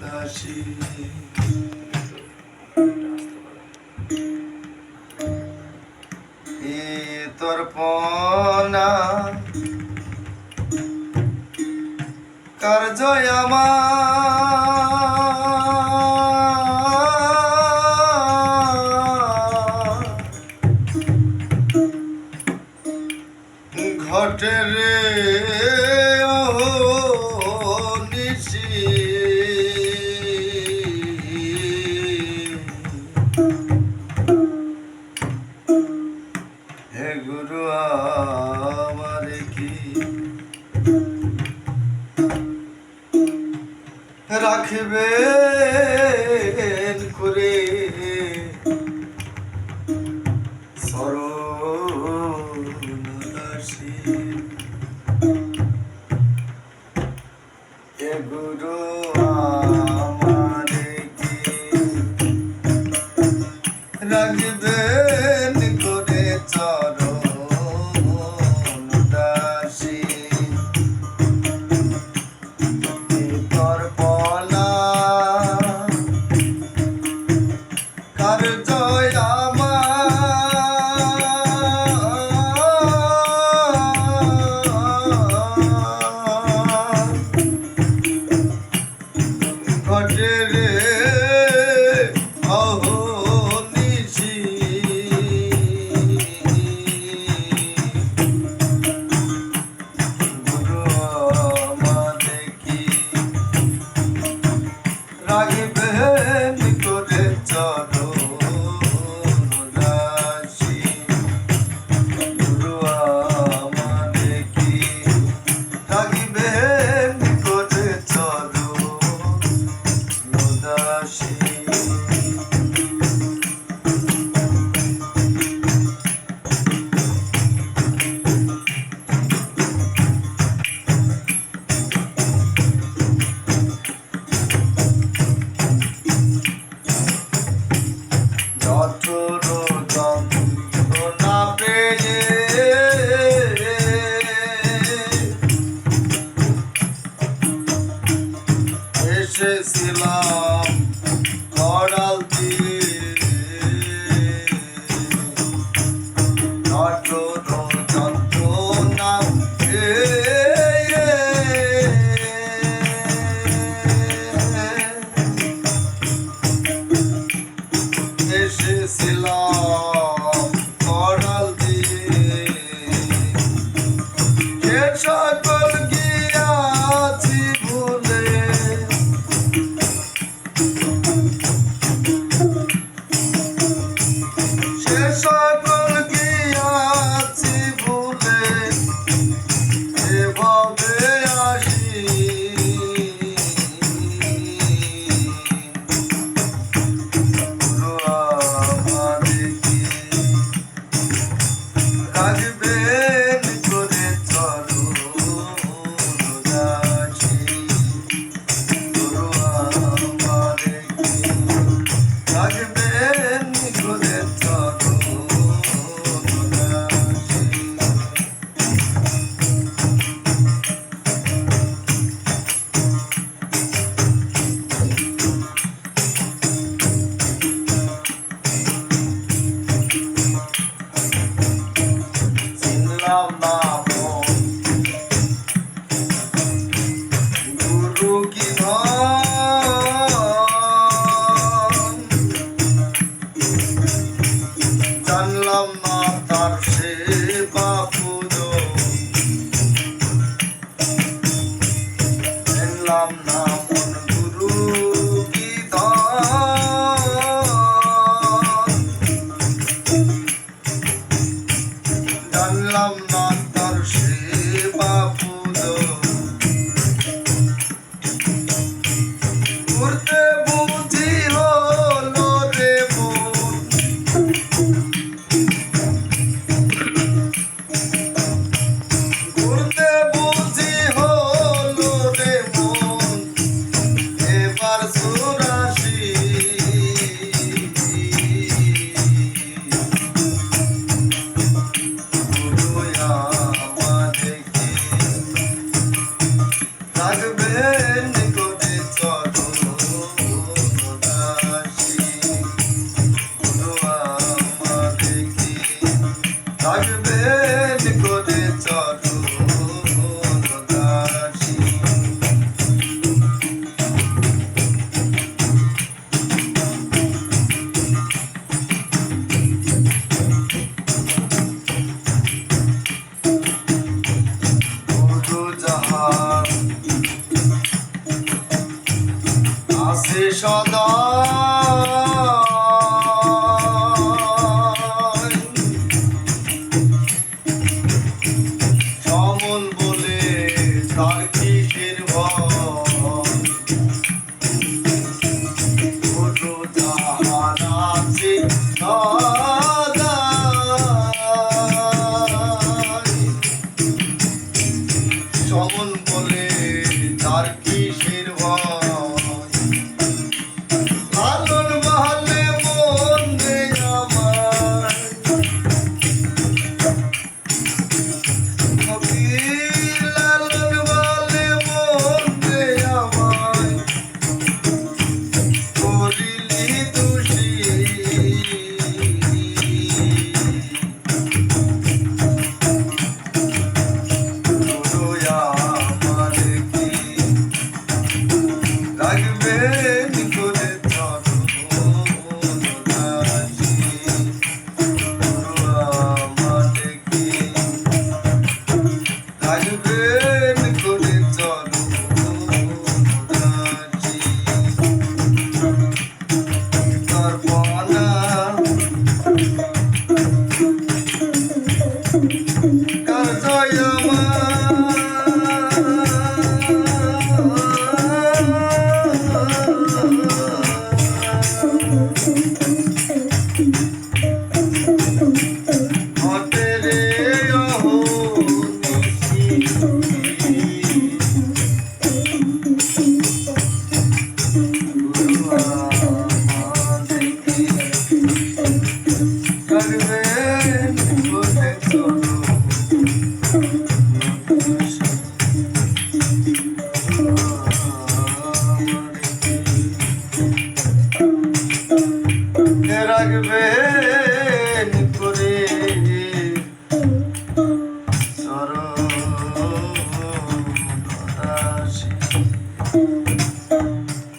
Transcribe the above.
দাসী তোর পনা কার্য আমার ঘটে রে নিশি হে গুরু আমার কি রাখবেন করে শরণদাসী হে গুরু আমার কি রাখবেন করে চরণদাসী তোর পলা কার্য ঘটে রে অহনিশি গুরু আমাদের কি রাখবেন করে চরণদাসী গুরু আমাদের কি রাখবেন করে চরণদাসী যতর যন্ত্রণা পেয়ে এসেছিলাম কড়াল দিয়ে যতর যন্ত্রণা এসেছিলাম কড়াল দিয়ে যে সকল গিয়াছি ভুলে সে সকল গিয়াছি ভুলে এভাবে আসি রাখবেন করে চরণদাসী গুরু আমাদের কি রাখবেন করে চরণদাসী চিনলাম না গুরু কি জানলাম না তার সেবা পুজো জানলাম না মন গুরু কি জানলাম না তার সেবা পুজো করতে বুঝি হলো রে মন করতে বুঝি হলো রে মন এবার সুরাশি রাখবেন করে চরণদাসী আছে সদা সমন বলে তার কিসের ভয় ছোটো জাহান আছে সদা সমন বলে তার কিসের ভয় লালন বহলে মন রে আমার ফকির লালন বহলে মন রে আমার করিলি দোষী রাখবেন করে রাখবেন করে চলো তর্পণা কাজয় হতে রে অহো করবেন বলে চলো রাখবে